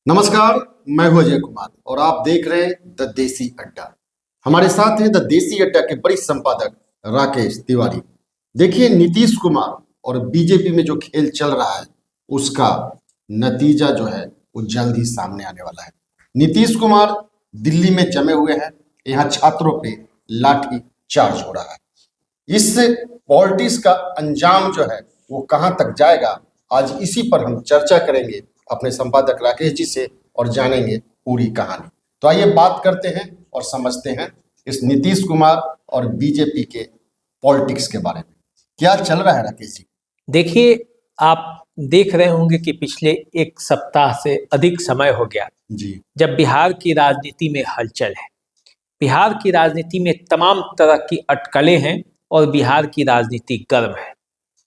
नमस्कार। मैं हूं अजय कुमार और आप देख रहे हैं द देसी अड्डा। हमारे साथ हैं द देसी अड्डा के बड़ी संपादक राकेश तिवारी। देखिए, नीतीश कुमार और बीजेपी में जो खेल चल रहा है उसका नतीजा जो है वो जल्द ही सामने आने वाला है। नीतीश कुमार दिल्ली में जमे हुए हैं, यहाँ छात्रों पे लाठी चार्ज हो रहा है। इस पॉलिटिक्स का अंजाम जो है वो कहां तक जाएगा, आज इसी पर हम चर्चा करेंगे अपने संपादक राकेश जी से और जानेंगे पूरी कहानी। तो आइए बात करते हैं और समझते हैं इस नीतीश कुमार और बीजेपी के पॉलिटिक्स के बारे में। क्या चल रहा है राकेश जी? देखिए, आप देख रहे होंगे कि पिछले एक सप्ताह से अधिक समय हो गया जी जब बिहार की राजनीति में हलचल है। बिहार की राजनीति में तमाम तरह की अटकलें हैं और बिहार की राजनीति गर्म है।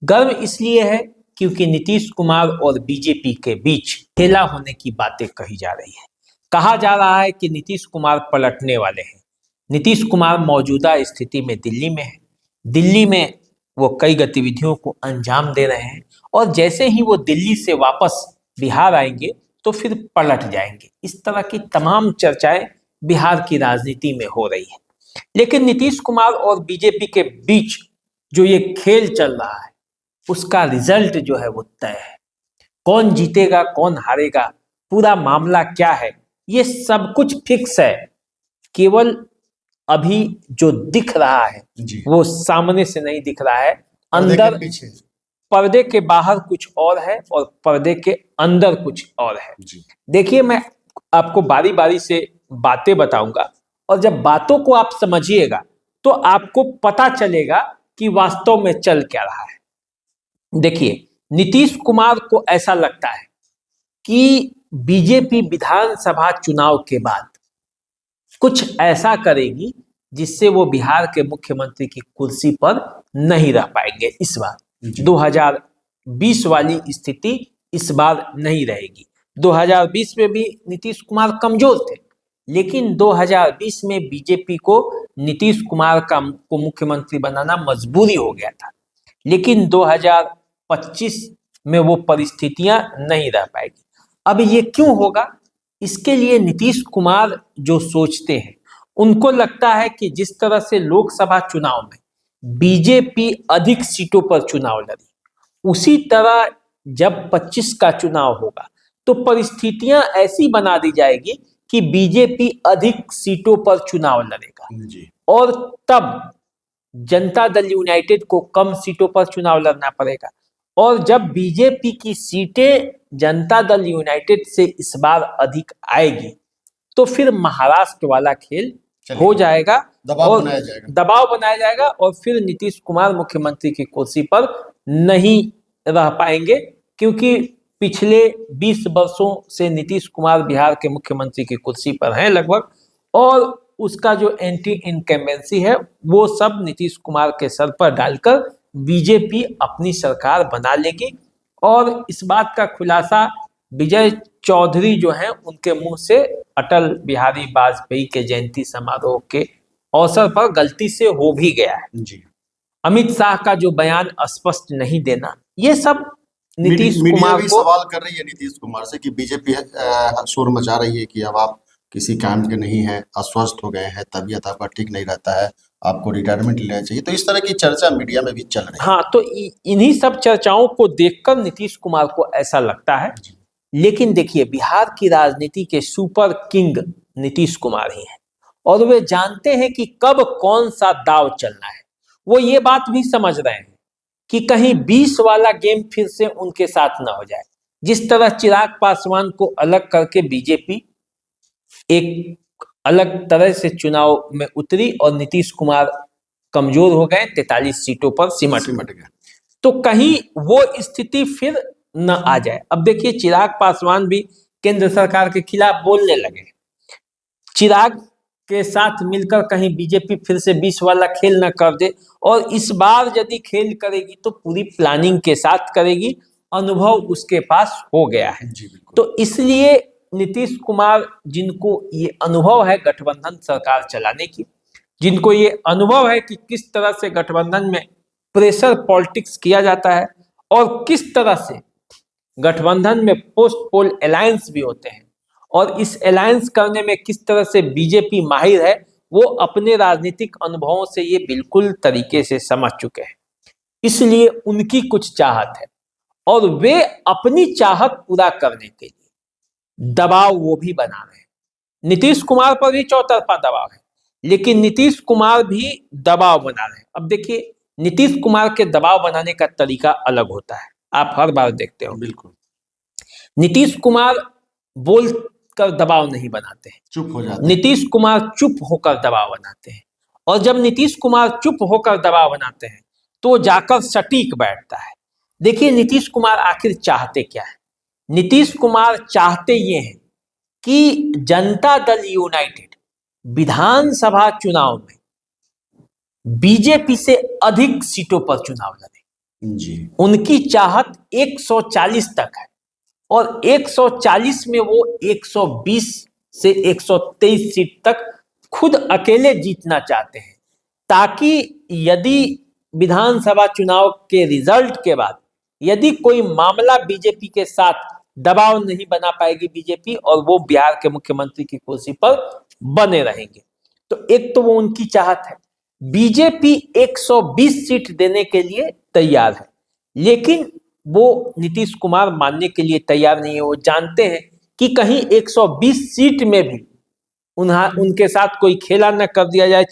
गर्म इसलिए है क्योंकि नीतीश कुमार और बीजेपी के बीच खेला होने की बातें कही जा रही है। कहा जा रहा है कि नीतीश कुमार पलटने वाले हैं। नीतीश कुमार मौजूदा स्थिति में दिल्ली में है। दिल्ली में वो कई गतिविधियों को अंजाम दे रहे हैं और जैसे ही वो दिल्ली से वापस बिहार आएंगे तो फिर पलट जाएंगे। इस तरह की तमाम चर्चाएं बिहार की राजनीति में हो रही है। लेकिन नीतीश कुमार और बीजेपी के बीच जो ये खेल चल रहा है उसका रिजल्ट जो है वो तय है। कौन जीतेगा, कौन हारेगा, पूरा मामला क्या है, ये सब कुछ फिक्स है। केवल अभी जो दिख रहा है जी वो सामने से नहीं दिख रहा है, पर्दे के अंदर पीछे। पर्दे के बाहर कुछ और है और पर्दे के अंदर कुछ और है। जी देखिए, मैं आपको बारी बारी से बातें बताऊंगा और जब बातों को आप समझिएगा तो आपको पता चलेगा कि वास्तव में चल क्या रहा है। देखिए, नीतीश कुमार को ऐसा लगता है कि बीजेपी विधानसभा चुनाव के बाद कुछ ऐसा करेगी जिससे वो बिहार के मुख्यमंत्री की कुर्सी पर नहीं रह पाएंगे। इस बार जी 2020 वाली स्थिति इस बार नहीं रहेगी। 2020 में भी नीतीश कुमार कमजोर थे, लेकिन 2020 में बीजेपी को नीतीश कुमार को मुख्यमंत्री बनाना मजबूरी हो गया था। लेकिन 2025 में वो परिस्थितियां नहीं रह पाएगी। अब ये क्यों होगा? इसके लिए नीतीश कुमार जो सोचते हैं, उनको लगता है कि जिस तरह से लोकसभा चुनाव में बीजेपी अधिक सीटों पर चुनाव लड़ी, उसी तरह जब 25 का चुनाव होगा तो परिस्थितियां ऐसी बना दी जाएगी कि बीजेपी अधिक सीटों पर चुनाव लड़ेगा जी और तब जनता दल यूनाइटेड को कम सीटों पर चुनाव लड़ना पड़ेगा। और जब बीजेपी की सीटें जनता दल यूनाइटेड से इस बार अधिक आएगी तो फिर महाराष्ट्र वाला खेल हो जाएगा, दबाव बनाया जाएगा। दबाव बनाया जाएगा और फिर नीतीश कुमार मुख्यमंत्री की कुर्सी पर नहीं रह पाएंगे, क्योंकि पिछले 20 वर्षों से नीतीश कुमार बिहार के मुख्यमंत्री की कुर्सी पर हैं लगभग, और उसका जो एंटी इनकम्बेंसी है वो सब नीतीश कुमार के सर पर डालकर बीजेपी अपनी सरकार बना लेगी। और इस बात का खुलासा विजय चौधरी जो हैं उनके मुंह से अटल बिहारी वाजपेयी के जयंती समारोह के अवसर पर गलती से हो भी गया है। जी अमित शाह का जो बयान स्पष्ट नहीं देना, ये सब नीतीश मीडिया कुमार भी को सवाल कर रही है नीतीश कुमार से कि बीजेपी शोर मचा रही है कि अब आप किसी काम के नहीं हैं, अस्वस्थ हो गए हैं, तबीयत आपका ठीक नहीं रहता है, आपको रिटायरमेंट लेना चाहिए। तो इस तरह की चर्चा मीडिया में भी चल रही है। हाँ, तो इन्हीं सब चर्चाओं को देखकर नीतीश कुमार को ऐसा लगता है। लेकिन देखिए, बिहार की राजनीति के सुपर किंग नीतीश कुमार ही हैं और वे जानते हैं कि कब कौन सा दाव चलना है। वो ये बात भी समझ रहे हैं कि कहीं 20 वाला गेम फिर से उनके साथ ना हो जाए। जिस तरह चिराग पासवान को अलग करके बीजेपी एक अलग तरह से चुनाव में उतरी और नीतीश कुमार कमजोर हो गए, 43 सीटों पर सिमट गए, तो कहीं वो स्थिति फिर न आ जाए। अब देखिए, चिराग पासवान भी केंद्र सरकार के खिलाफ बोलने लगे। चिराग के साथ मिलकर कहीं बीजेपी फिर से 20 वाला खेल न कर दे, और इस बार यदि खेल करेगी तो पूरी प्लानिंग के साथ करेगी। अनुभव उसके पास हो गया है। तो इसलिए नीतीश कुमार, जिनको ये अनुभव है गठबंधन सरकार चलाने की, जिनको ये अनुभव है कि किस तरह से गठबंधन में प्रेशर पॉलिटिक्स किया जाता है और किस तरह से गठबंधन में पोस्ट पोल अलायंस भी होते हैं, और इस अलायंस करने में किस तरह से बीजेपी माहिर है, वो अपने राजनीतिक अनुभवों से ये बिल्कुल तरीके से समझ चुके हैं। इसलिए उनकी कुछ चाहत है और वे अपनी चाहत पूरा करने के लिए दबाव वो भी बना रहे हैं। नीतीश कुमार पर भी चौतरफा दबाव है, लेकिन नीतीश कुमार भी दबाव बना रहे हैं। अब देखिए, नीतीश कुमार के दबाव बनाने का तरीका अलग होता है, आप हर बार देखते हो। बिल्कुल नीतीश कुमार बोल कर दबाव नहीं बनाते हैं, चुप हो जाते हैं। नीतीश कुमार चुप होकर दबाव बनाते हैं। और जब नीतीश कुमार चुप होकर दबाव बनाते हैं तो जाकर सटीक बैठता है। देखिए, नीतीश कुमार आखिर चाहते क्या है? नीतीश कुमार चाहते ये हैं कि जनता दल यूनाइटेड विधानसभा चुनाव में बीजेपी से अधिक सीटों पर चुनाव लड़े। जी उनकी चाहत 140 तक है और 140 में वो 120 से 123 सीट तक खुद अकेले जीतना चाहते हैं, ताकि यदि विधानसभा चुनाव के रिजल्ट के बाद यदि कोई मामला बीजेपी के साथ दबाव नहीं बना पाएगी बीजेपी, और वो बिहार के मुख्यमंत्री की कुर्सी पर बने रहेंगे। तो एक तो वो उनकी चाहत है। बीजेपी 120 सीट देने के लिए तैयार है, लेकिन वो नीतीश कुमार मानने के लिए तैयार नहीं है। वो जानते हैं कि कहीं 120 सीट में भी उनके साथ कोई खेला न कर दिया जाए,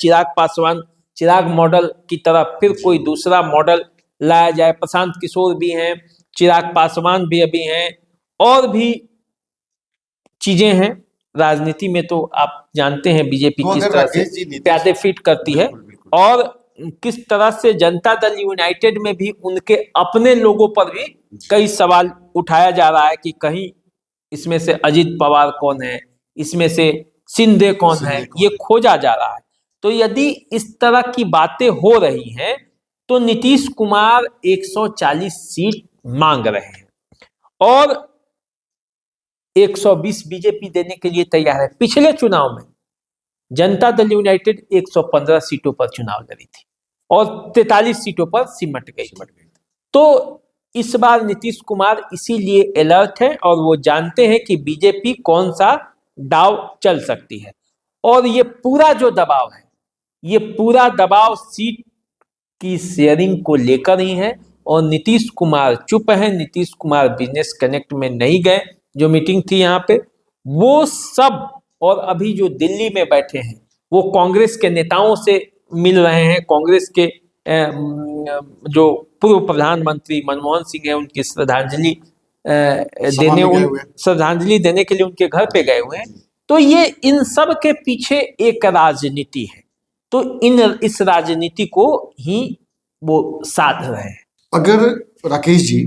चिराग मॉडल की तरह फिर कोई दूसरा मॉडल लाया जाए। प्रशांत किशोर भी हैं, चिराग पासवान भी अभी हैं, और भी चीजें हैं। राजनीति में तो आप जानते हैं बीजेपी तो किस अगर तरह राकेश जी से नीतीश प्यादे फिट करती है, बिल्कुल, बिल्कुल। और किस तरह से जनता दल यूनाइटेड में भी उनके अपने लोगों पर भी कई सवाल उठाया जा रहा है कि कहीं इसमें से अजित पवार कौन है, इसमें से शिंदे कौन है, ये खोजा जा रहा है। तो यदि इस तरह की बातें हो रही हैं तो नीतीश कुमार 140 सीट मांग रहे हैं और 120 बीजेपी देने के लिए तैयार है। पिछले चुनाव में जनता दल यूनाइटेड 115 सीटों पर चुनाव लड़ी थी और 43 सीटों पर सिमट गई। तो इस बार नीतीश कुमार इसीलिए अलर्ट है और वो जानते हैं कि बीजेपी कौन सा दाव चल सकती है, और ये पूरा जो दबाव है, ये पूरा दबाव सीट की शेयरिंग को लेकर ही है। और नीतीश कुमार चुप है, नीतीश कुमार बिजनेस कनेक्ट में नहीं गए। जो मीटिंग थी यहाँ पे, वो सब, और अभी जो दिल्ली में बैठे हैं वो कांग्रेस के नेताओं से मिल रहे हैं। कांग्रेस के जो पूर्व प्रधानमंत्री मनमोहन सिंह है, उनकी श्रद्धांजलि देने के लिए उनके घर पे गए हुए हैं। तो ये इन सब के पीछे एक राजनीति है, तो इस राजनीति को ही वो साध रहे हैं। अगर राकेश जी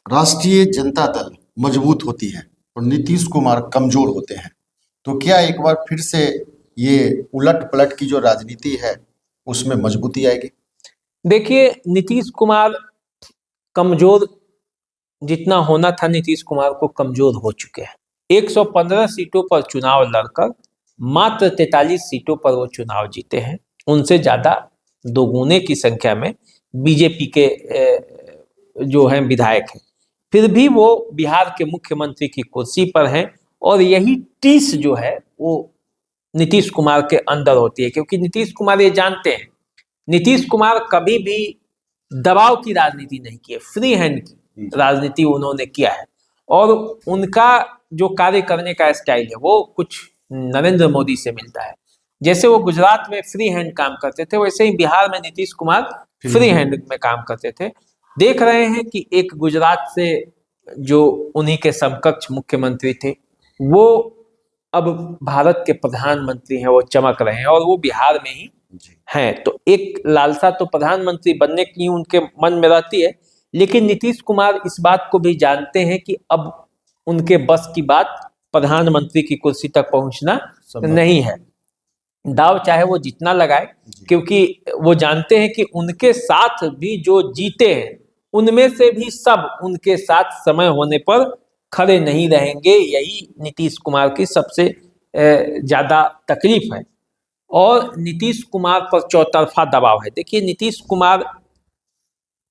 राष्ट्रीय जनता दल मजबूत होती है और नीतीश कुमार कमजोर होते हैं, तो क्या एक बार फिर से ये उलट पलट की जो राजनीति है उसमें मजबूती आएगी? देखिए, नीतीश कुमार कमजोर जितना होना था, नीतीश कुमार को कमजोर हो चुके हैं। 115 सीटों पर चुनाव लड़कर मात्र 43 सीटों पर वो चुनाव जीते हैं। उनसे ज्यादा दोगुने की संख्या में बीजेपी के जो हैं विधायक हैं। फिर भी वो बिहार के मुख्यमंत्री की कुर्सी पर हैं, और यही टीस जो है वो नीतीश कुमार के अंदर होती है, क्योंकि नीतीश कुमार ये जानते हैं, नीतीश कुमार कभी भी दबाव की राजनीति नहीं की है, फ्री हैंड की राजनीति उन्होंने किया है। और उनका जो कार्य करने का स्टाइल है वो कुछ नरेंद्र मोदी से मिलता है। जैसे वो गुजरात में फ्री हैंड काम करते थे, वैसे ही बिहार में नीतीश कुमार फ्री हैंड में काम करते थे। देख रहे हैं कि एक गुजरात से जो उन्हीं के समकक्ष मुख्यमंत्री थे, वो अब भारत के प्रधानमंत्री हैं, वो चमक रहे हैं, और वो बिहार में ही हैं। तो एक लालसा तो प्रधानमंत्री बनने की उनके मन में रहती है, लेकिन नीतीश कुमार इस बात को भी जानते हैं कि अब उनके बस की बात प्रधानमंत्री की कुर्सी तक पहुंचना नहीं है। दाव चाहे वो जितना लगाए, क्योंकि वो जानते हैं कि उनके साथ भी जो जीते हैं उनमें से भी सब उनके साथ समय होने पर खड़े नहीं रहेंगे। यही नीतीश कुमार की सबसे ज्यादा तकलीफ है, और नीतीश कुमार पर चौतरफा दबाव है। देखिए, नीतीश कुमार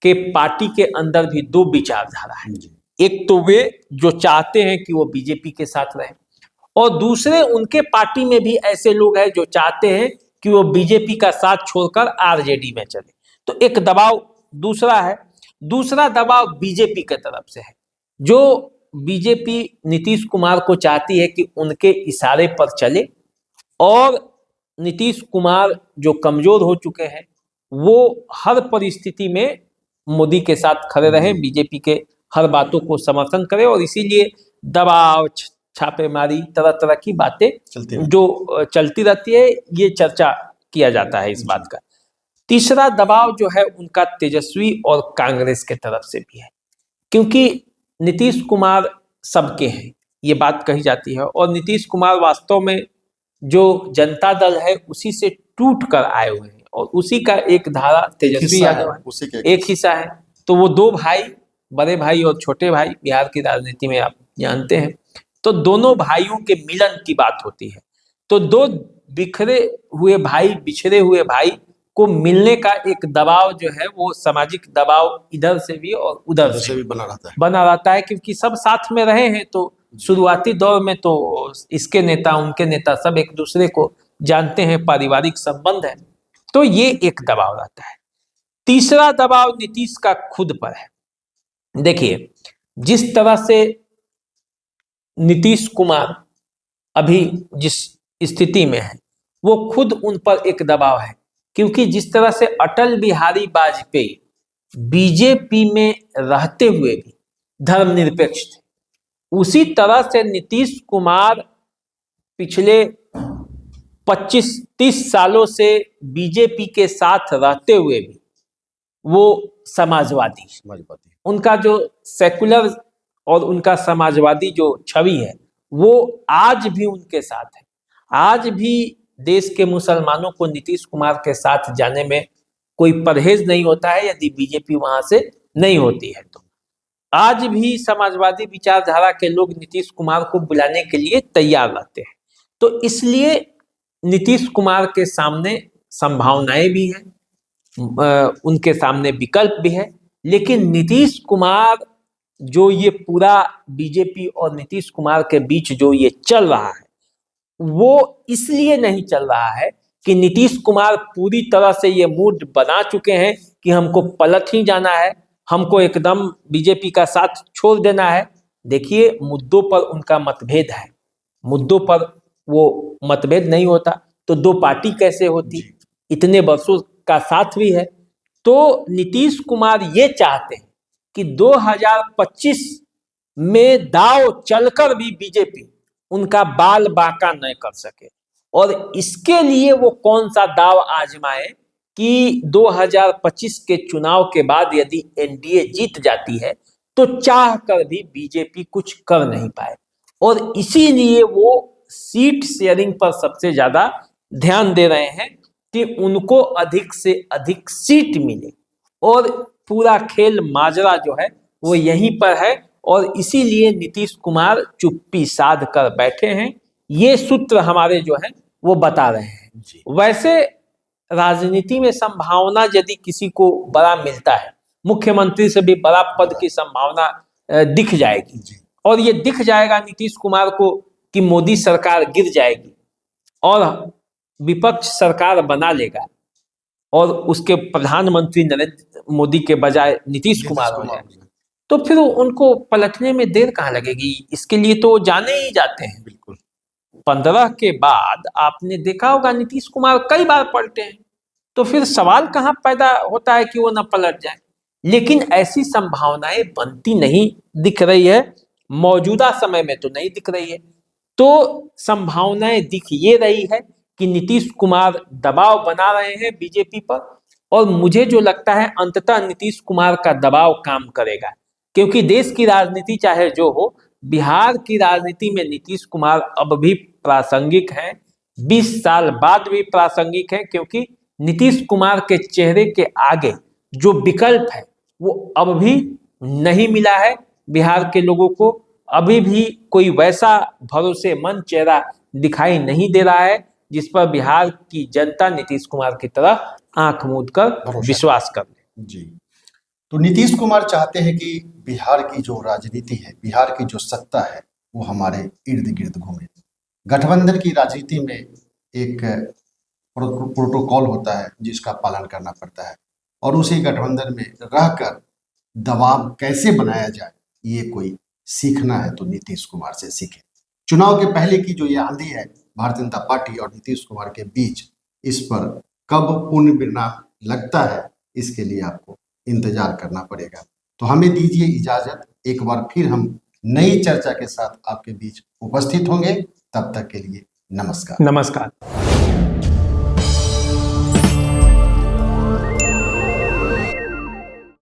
के पार्टी के अंदर भी दो विचारधारा है। एक तो वे जो चाहते हैं कि वो बीजेपी के साथ रहें, और दूसरे उनके पार्टी में भी ऐसे लोग हैं जो चाहते हैं कि वो बीजेपी का साथ छोड़कर आरजेडी में चले। तो एक दबाव दूसरा है। दूसरा दबाव बीजेपी की तरफ से है, जो बीजेपी नीतीश कुमार को चाहती है कि उनके इशारे पर चले, और नीतीश कुमार जो कमजोर हो चुके हैं वो हर परिस्थिति में मोदी के साथ खड़े रहें, बीजेपी के हर बातों को समर्थन करें, और इसीलिए दबाव, छापेमारी, तरह तरह की बातें जो चलती रहती है, ये चर्चा किया जाता है इस बात का। तीसरा दबाव जो है उनका तेजस्वी और कांग्रेस के तरफ से भी है, क्योंकि नीतीश कुमार सबके हैं, ये बात कही जाती है, और नीतीश कुमार वास्तव में जो जनता दल है उसी से टूट कर आए हुए हैं, और उसी का एक धारा तेजस्वी यादव है, एक हिस्सा है। तो वो दो भाई, बड़े भाई और छोटे भाई, बिहार की राजनीति में आप जानते हैं, तो दोनों भाइयों के मिलन की बात होती है। तो दो बिखरे हुए भाई, बिछड़े हुए भाई को मिलने का एक दबाव जो है, वो सामाजिक दबाव इधर से भी और उधर से भी बना रहता है, क्योंकि सब साथ में रहे हैं। तो शुरुआती दौर में तो इसके नेता उनके नेता सब एक दूसरे को जानते हैं, पारिवारिक संबंध है, तो ये एक दबाव रहता है। तीसरा दबाव नीतीश का खुद पर है। देखिए, जिस तरह से नीतीश कुमार अभी जिस स्थिति में है, वो खुद उन पर एक दबाव है, क्योंकि जिस तरह से अटल बिहारी वाजपेयी बीजेपी में रहते हुए भी धर्मनिरपेक्ष थे, उसी तरह से नीतीश कुमार पिछले 25-30 सालों से बीजेपी के साथ रहते हुए भी वो समाजवादी, उनका जो सेकुलर और उनका समाजवादी जो छवि है वो आज भी उनके साथ है। आज भी देश के मुसलमानों को नीतीश कुमार के साथ जाने में कोई परहेज नहीं होता है, यदि बीजेपी वहां से नहीं होती है तो। आज भी समाजवादी विचारधारा के लोग नीतीश कुमार को बुलाने के लिए तैयार रहते हैं। तो इसलिए नीतीश कुमार के सामने संभावनाएं भी हैं, उनके सामने विकल्प भी है, लेकिन नीतीश कुमार जो ये पूरा बीजेपी और नीतीश कुमार के बीच जो ये चल रहा है, वो इसलिए नहीं चल रहा है कि नीतीश कुमार पूरी तरह से ये मूड बना चुके हैं कि हमको पलट ही जाना है, हमको एकदम बीजेपी का साथ छोड़ देना है। देखिए, मुद्दों पर उनका मतभेद है, मुद्दों पर वो मतभेद नहीं होता तो दो पार्टी कैसे होती, इतने वर्षों का साथ भी है। तो नीतीश कुमार ये चाहते हैं कि 2025 में दाव चलकर भी बीजेपी उनका बाल बांका न कर सके, और इसके लिए वो कौन सा दाव आजमाए कि 2025 के चुनाव के बाद यदि एनडीए जीत जाती है तो चाह कर भी बीजेपी कुछ कर नहीं पाए, और इसीलिए वो सीट शेयरिंग पर सबसे ज्यादा ध्यान दे रहे हैं कि उनको अधिक से अधिक सीट मिले, और पूरा खेल माजरा जो है वो यहीं पर है, और इसीलिए नीतीश कुमार चुप्पी साध कर बैठे हैं। ये सूत्र हमारे जो है वो बता रहे हैं। वैसे राजनीति में संभावना यदि किसी को बड़ा मिलता है, मुख्यमंत्री से भी बड़ा पद की संभावना दिख जाएगी, और ये दिख जाएगा नीतीश कुमार को कि मोदी सरकार गिर जाएगी और विपक्ष सरकार बना लेगा, और उसके प्रधानमंत्री नरेंद्र मोदी के बजाय नीतीश कुमार हो जाए, तो फिर उनको पलटने में देर कहाँ लगेगी। इसके लिए तो जाने ही जाते हैं। बिल्कुल 15 के बाद आपने देखा होगा नीतीश कुमार कई बार पलटे हैं, तो फिर सवाल कहाँ पैदा होता है कि वो ना पलट जाए। लेकिन ऐसी संभावनाएं बनती नहीं दिख रही है, मौजूदा समय में तो नहीं दिख रही है। तो संभावनाएं दिख ये रही है कि नीतीश कुमार दबाव बना रहे हैं बीजेपी पर, और मुझे जो लगता है अंततः नीतीश कुमार का दबाव काम करेगा, क्योंकि देश की राजनीति चाहे जो हो, बिहार की राजनीति में नीतीश कुमार अब भी प्रासंगिक हैं, 20 साल बाद भी प्रासंगिक हैं, क्योंकि नीतीश कुमार के चेहरे के आगे जो विकल्प है वो अब भी नहीं मिला है बिहार के लोगों को। अभी भी कोई वैसा भरोसेमंद चेहरा दिखाई नहीं दे रहा है जिस पर बिहार की जनता नीतीश कुमार की तरह आंख मूंद कर विश्वास कर ले। जी, तो नीतीश कुमार चाहते हैं कि बिहार की जो राजनीति है, बिहार की जो सत्ता है, वो हमारे इर्द गिर्द घूमे। गठबंधन की राजनीति में एक प्रोटोकॉल होता है जिसका पालन करना पड़ता है, और उसी गठबंधन में रहकर दबाव कैसे बनाया जाए, ये कोई सीखना है तो नीतीश कुमार से सीखे। चुनाव के पहले की जो ये आंधी है भारतीय जनता पार्टी और नीतीश कुमार के बीच, इस पर कब पूर्ण विराम लगता है, इसके लिए आपको इंतजार करना पड़ेगा। तो हमें दीजिए इजाजत, एक बार फिर हम नई चर्चा के साथ आपके बीच उपस्थित होंगे। तब तक के लिए नमस्कार। नमस्कार।